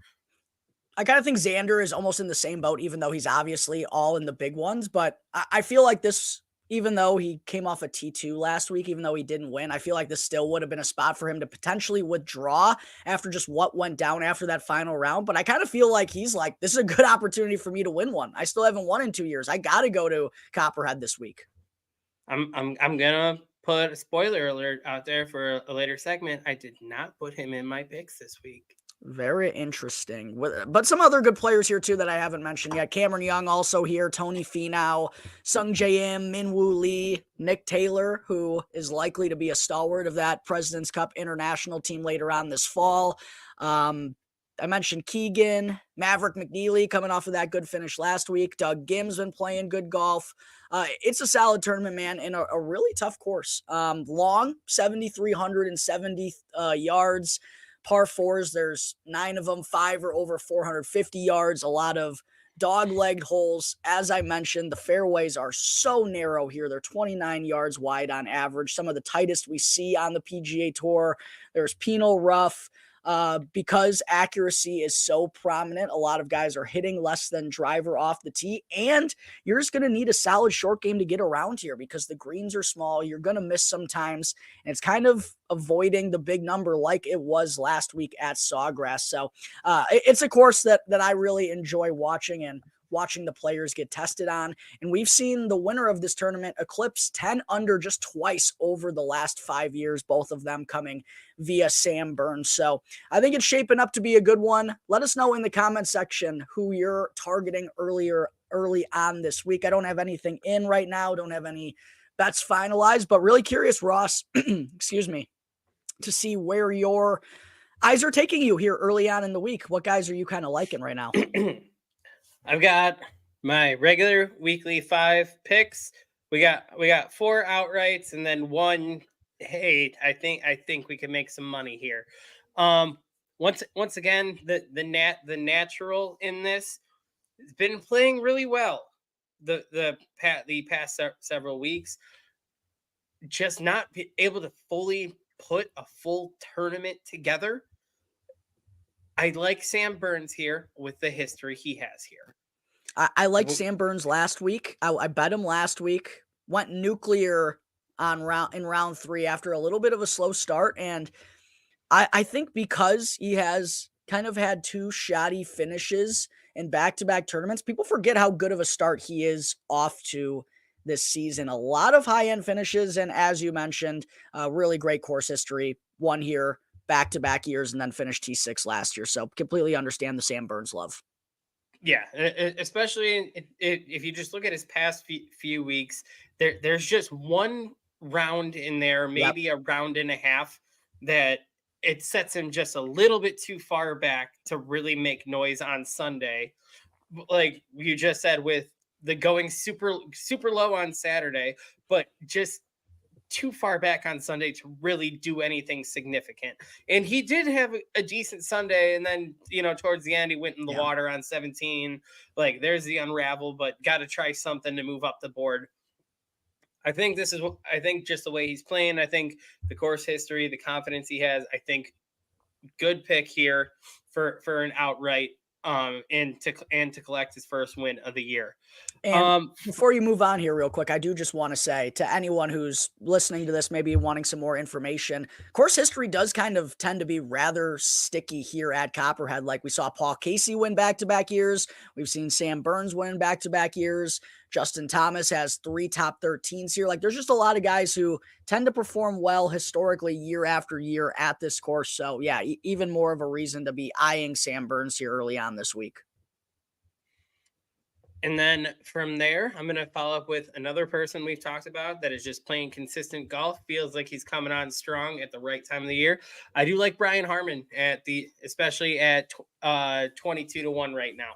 I kind of think Xander is almost in the same boat, even though he's obviously all in the big ones. But I feel like this, even though he came off a T2 last week, even though he didn't win, I feel like this still would have been a spot for him to potentially withdraw after just what went down after that final round. But I kind of feel like he's like, this is a good opportunity for me to win one. I still haven't won in 2 years. I got to go to Copperhead this week. I'm gonna put a spoiler alert out there for a later segment. I did not put him in my picks this week. Very interesting. But some other good players here, too, that I haven't mentioned yet. Cameron Young also here. Tony Finau, Sung J M, Minwoo Lee, Nick Taylor, who is likely to be a stalwart of that President's Cup international team later on this fall. I mentioned Keegan, Maverick McNeely coming off of that good finish last week. Doug Gim's been playing good golf. It's a solid tournament, man, and a really tough course. Long, 7,370 yards. Par 4s, there's 9 of them, 5 are over 450 yards, a lot of dog-legged holes. As I mentioned, the fairways are so narrow here. They're 29 yards wide on average, some of the tightest we see on the PGA Tour. There's penal rough. Because accuracy is so prominent, a lot of guys are hitting less than driver off the tee, and you're just going to need a solid short game to get around here because the greens are small. You're going to miss sometimes, and it's kind of avoiding the big number like it was last week at Sawgrass. So it's a course that I really enjoy watching and watching the players get tested on. And we've seen the winner of this tournament eclipse 10 under just twice over the last 5 years, both of them coming via Sam Burns. So I think it's shaping up to be a good one. Let us know in the comment section who you're targeting early on this week. I don't have anything in right now. Don't have any bets finalized, but really curious, Ross, excuse me, to see where your eyes are taking you here early on in the week. What guys are you kind of liking right now? I've got my regular weekly 5 picks. We got 4 outrights and then one. Hey, I think we can make some money here. Once again, the natural in this has been playing really well. The past several weeks, just not be able to fully put a full tournament together. I like Sam Burns here with the history he has here. I liked Sam Burns last week. I bet him last week. Went nuclear in round 3 after a little bit of a slow start, and I think because he has kind of had 2 shoddy finishes in back-to-back tournaments, people forget how good of a start he is off to this season. A lot of high-end finishes, and as you mentioned, really great course history. Won here back-to-back years and then finished T6 last year. So completely understand the Sam Burns love. Yeah, especially if you just look at his past few weeks, there's just one round in there, maybe a round and a half, that it sets him just a little bit too far back to really make noise on Sunday. Like you just said, with the going super low on Saturday, but just too far back on Sunday to really do anything significant. And he did have a decent Sunday, and then towards the end he went in the water on 17. Like there's the unravel, but got to try something to move up the board. I think just the way he's playing, I think the course history, the confidence he has, I think good pick here for an outright and to collect his first win of the year. And before you move on here real quick, I do just want to say to anyone who's listening to this, maybe wanting some more information, course history does kind of tend to be rather sticky here at Copperhead. Like we saw Paul Casey win back-to-back years. We've seen Sam Burns win back-to-back years. Justin Thomas has 3 top 13s here. Like there's just a lot of guys who tend to perform well historically year after year at this course. So yeah, even more of a reason to be eyeing Sam Burns here early on this week. And then from there, I'm going to follow up with another person we've talked about that is just playing consistent golf. Feels like he's coming on strong at the right time of the year. I do like Brian Harman especially at 22-1 right now.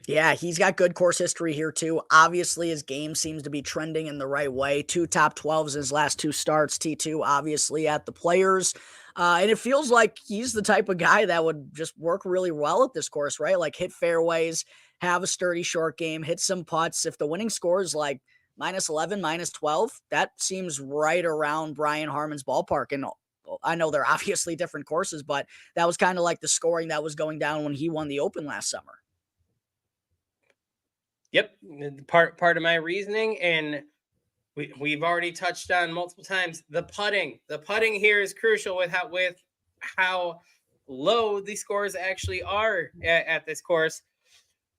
Yeah, he's got good course history here too. Obviously, his game seems to be trending in the right way. 2 top 12s in his last 2 starts. T2 obviously at the Players. And it feels like he's the type of guy that would just work really well at this course, right? Like hit fairways, have a sturdy short game, hit some putts. If the winning score is like -11, -12, that seems right around Brian Harman's ballpark. And I know they're obviously different courses, but that was kind of like the scoring that was going down when he won the Open last summer. Yep, part of my reasoning, and we've already touched on multiple times the putting. The putting here is crucial with how low the scores actually are at this course.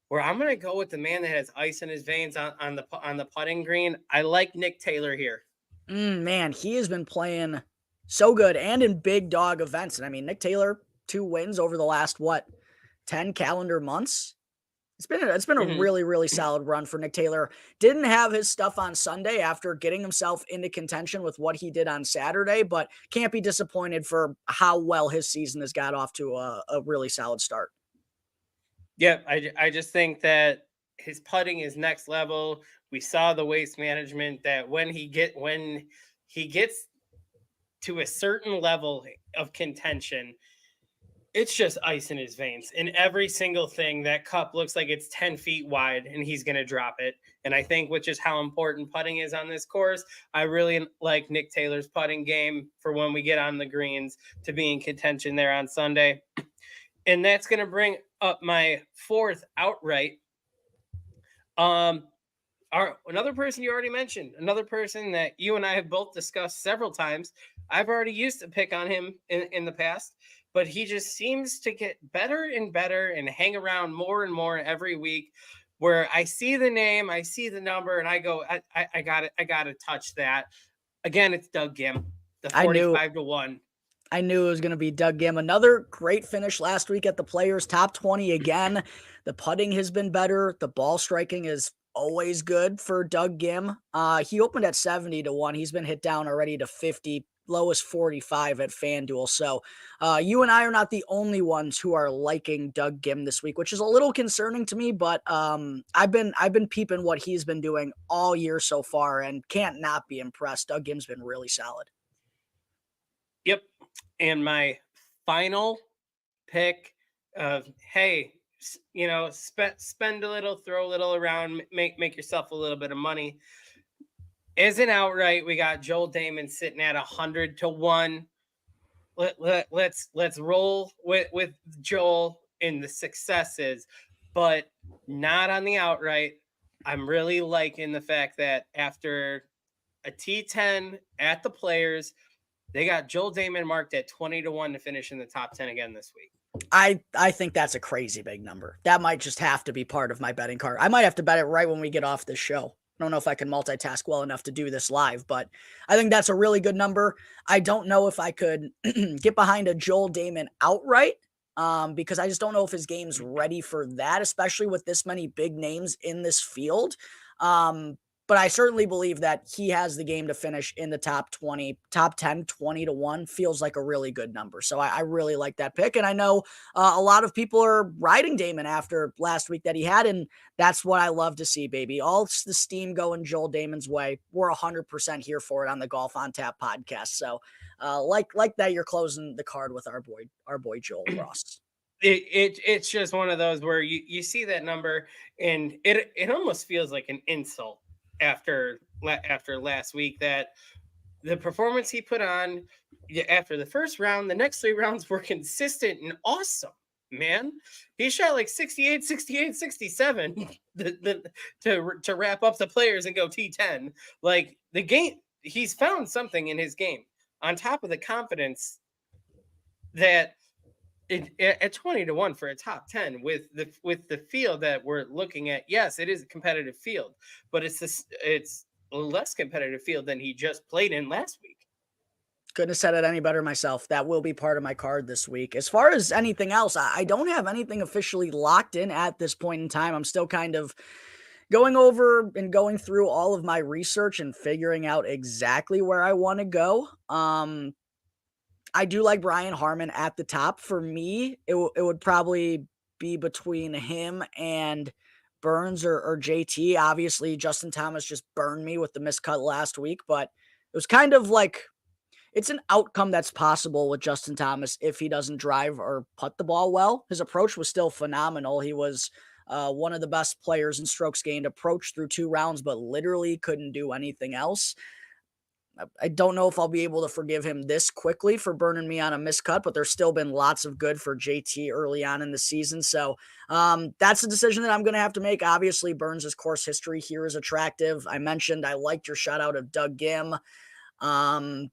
Where I'm going to go with the man that has ice in his veins on the putting green. I like Nick Taylor here. Man, he has been playing so good and in big dog events. And I mean, Nick Taylor, 2 wins over the last 10 calendar months. It's been a really, really solid run for Nick Taylor. Didn't have his stuff on Sunday after getting himself into contention with what he did on Saturday, but can't be disappointed for how well his season has got off to a really solid start. Yeah, I just think that his putting is next level. We saw the waste management that when he gets to a certain level of contention, it's just ice in his veins. In every single thing, that cup looks like it's 10 feet wide and he's going to drop it. And I think with just how important putting is on this course, I really like Nick Taylor's putting game for when we get on the greens to be in contention there on Sunday. And that's going to bring up my 4th outright. Another person you already mentioned, another person that you and I have both discussed several times. I've already used to pick on him in the past, but he just seems to get better and better and hang around more and more every week, where I see the name, I see the number, and I go, I got to touch that. Again, it's Doug Ghim, the 45-1. I knew it was going to be Doug Ghim. Another great finish last week at the Players, top 20 again. The putting has been better. The ball striking is always good for Doug Ghim. He opened at 70-1. He's been hit down already to 50 low as 45 at FanDuel. So you and I are not the only ones who are liking Doug Gim this week, which is a little concerning to me, but I've been peeping what he's been doing all year so far and can't not be impressed. Doug Gim's been really solid. Yep. And my final pick of, hey, spend a little, throw a little around, make yourself a little bit of money. Isn't outright. We got Joel Damon sitting at 100-1. Let's roll with Joel in the successes, but not on the outright. I'm really liking the fact that after a T10 at the Players, they got Joel Damon marked at 20-1 to finish in the top 10 again this week. I think that's a crazy big number. That might just have to be part of my betting card. I might have to bet it right when we get off this show. I don't know if I can multitask well enough to do this live, but I think that's a really good number. I don't know if I could get behind a Joel Damon outright because I just don't know if his game's ready for that, especially with this many big names in this field. But I certainly believe that he has the game to finish in the top 10, 20-1 feels like a really good number. So I really like that pick. And I know a lot of people are riding Damon after last week that he had. And that's what I love to see, baby. All the steam going Joel Damon's way. We're 100% here for it on the Golf on Tap podcast. So like that, you're closing the card with our boy Joel Ross. It's just one of those where you see that number and it almost feels like an insult after last week that the performance he put on after the first round, the next 3 rounds were consistent and awesome, man. He shot like 68, 67 to wrap up the Players and go T10. Like the game, he's found something in his game on top of the confidence that at 20-1 for a top 10 with the field that we're looking at. Yes, it is a competitive field, but it's a less competitive field than he just played in last week. Couldn't have said it any better myself. That will be part of my card this week. As far as anything else, I don't have anything officially locked in at this point in time. I'm still kind of going over and going through all of my research and figuring out exactly where I want to go. I do like Brian Harman at the top. For me, it would probably be between him and Burns or JT. Obviously, Justin Thomas just burned me with the miscut last week, but it was kind of like it's an outcome that's possible with Justin Thomas if he doesn't drive or putt the ball well. His approach was still phenomenal. He was one of the best players in strokes gained approach through 2 rounds, but literally couldn't do anything else. I don't know if I'll be able to forgive him this quickly for burning me on a miscut, but there's still been lots of good for JT early on in the season. So that's a decision that I'm going to have to make. Obviously, Burns' course history here is attractive. I mentioned I liked your shout out of Doug Gim. Mav,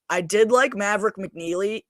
I did like Maverick McNeely.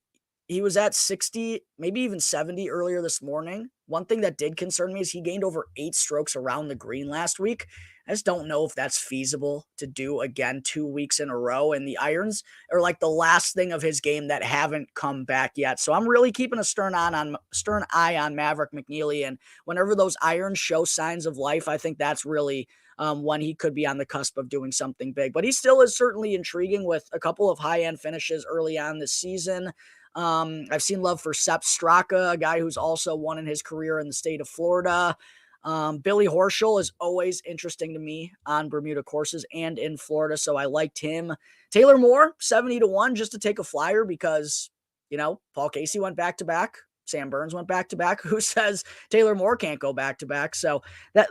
He was at 60, maybe even 70 earlier this morning. One thing that did concern me is he gained over 8 strokes around the green last week. I just don't know if that's feasible to do again 2 weeks in a row. And the irons are like the last thing of his game that haven't come back yet. So I'm really keeping a stern eye on Maverick McNeely. And whenever those irons show signs of life, I think that's really when he could be on the cusp of doing something big. But he still is certainly intriguing with a couple of high-end finishes early on this season. I've seen love for Sepp Straka, a guy who's also won in his career in the state of Florida. Billy Horschel is always interesting to me on Bermuda courses and in Florida, so I liked him. Taylor Moore, 70-1, just to take a flyer because, Paul Casey went back-to-back. Sam Burns went back-to-back. Who says Taylor Moore can't go back-to-back? So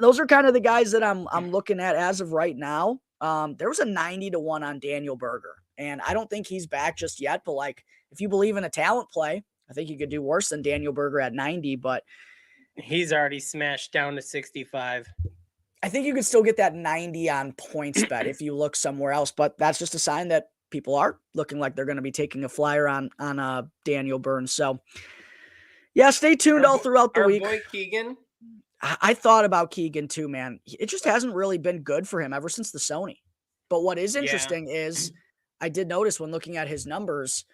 those are kind of the guys that I'm looking at as of right now. There was a 90-1 on Daniel Berger, and I don't think he's back just yet, but if you believe in a talent play, I think you could do worse than Daniel Berger at 90, but he's already smashed down to 65. I think you could still get that 90 on PointsBet if you look somewhere else, but that's just a sign that people are looking like they're going to be taking a flyer on Daniel Burns. So yeah, stay tuned all throughout the week. Our boy Keegan. I thought about Keegan too, man. It just hasn't really been good for him ever since the Sony. But what is interesting is I did notice when looking at his numbers,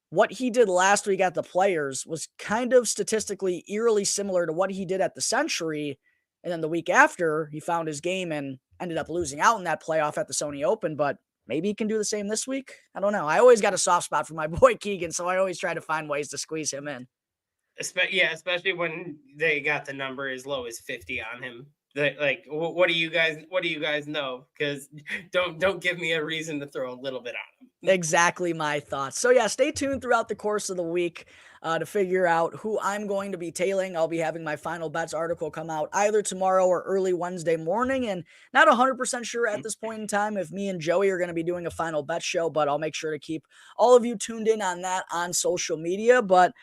what he did last week at the Players was kind of statistically eerily similar to what he did at the Century. And then the week after, he found his game and ended up losing out in that playoff at the Sony Open. But maybe he can do the same this week. I don't know. I always got a soft spot for my boy Keegan, so I always try to find ways to squeeze him in. Especially when they got the number as low as 50 on him. Like, what do you guys know? Because don't give me a reason to throw a little bit on him. Exactly my thoughts. So yeah, stay tuned throughout the course of the week to figure out who I'm going to be tailing. I'll be having my final bets article come out either tomorrow or early Wednesday morning, and not 100% sure at this point in time if me and Joey are going to be doing a final bet show, but I'll make sure to keep all of you tuned in on that on social media. But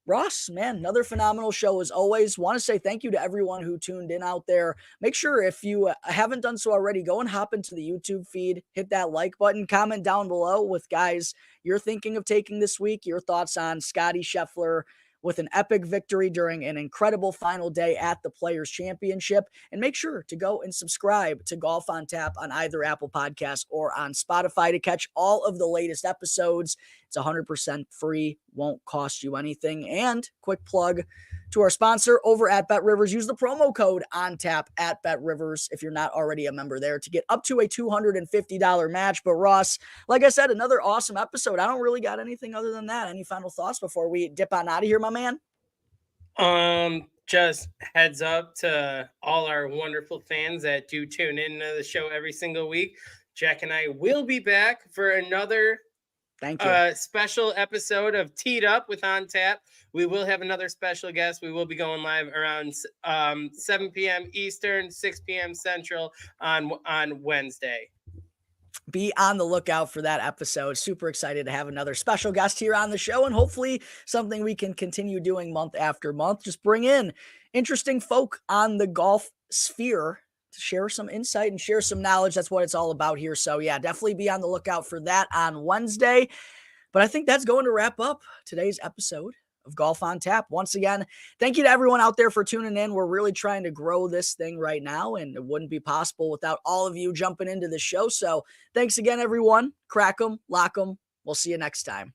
Ross, man, another phenomenal show as always. Want to say thank you to everyone who tuned in out there. Make sure if you haven't done so already, go and hop into the YouTube feed, hit that like button, comment down below with guys you're thinking of taking this week, your thoughts on Scottie Scheffler with an epic victory during an incredible final day at the Players Championship. And make sure to go and subscribe to Golf on Tap on either Apple Podcasts or on Spotify to catch all of the latest episodes. It's 100% free, won't cost you anything. And quick plug to our sponsor over at BetRivers. Use the promo code ONTAP at BetRivers if you're not already a member there to get up to a $250 match. But Ross, like I said, another awesome episode. I don't really got anything other than that. Any final thoughts before we dip on out of here, my man? Just heads up to all our wonderful fans that do tune into the show every single week. Jack and I will be back for another special episode of Teed Up with On Tap. We will have another special guest. We will be going live around 7 p.m. Eastern, 6 p.m. Central on Wednesday. Be on the lookout for that episode. Super excited to have another special guest here on the show, and hopefully something we can continue doing month after month. Just bring in interesting folk on the golf sphere to share some insight and share some knowledge. That's what it's all about here. So yeah, definitely be on the lookout for that on Wednesday. But I think that's going to wrap up today's episode of Golf on Tap. Once again, thank you to everyone out there for tuning in. We're really trying to grow this thing right now, and it wouldn't be possible without all of you jumping into the show. So thanks again, everyone. Crack 'em, lock 'em. We'll see you next time.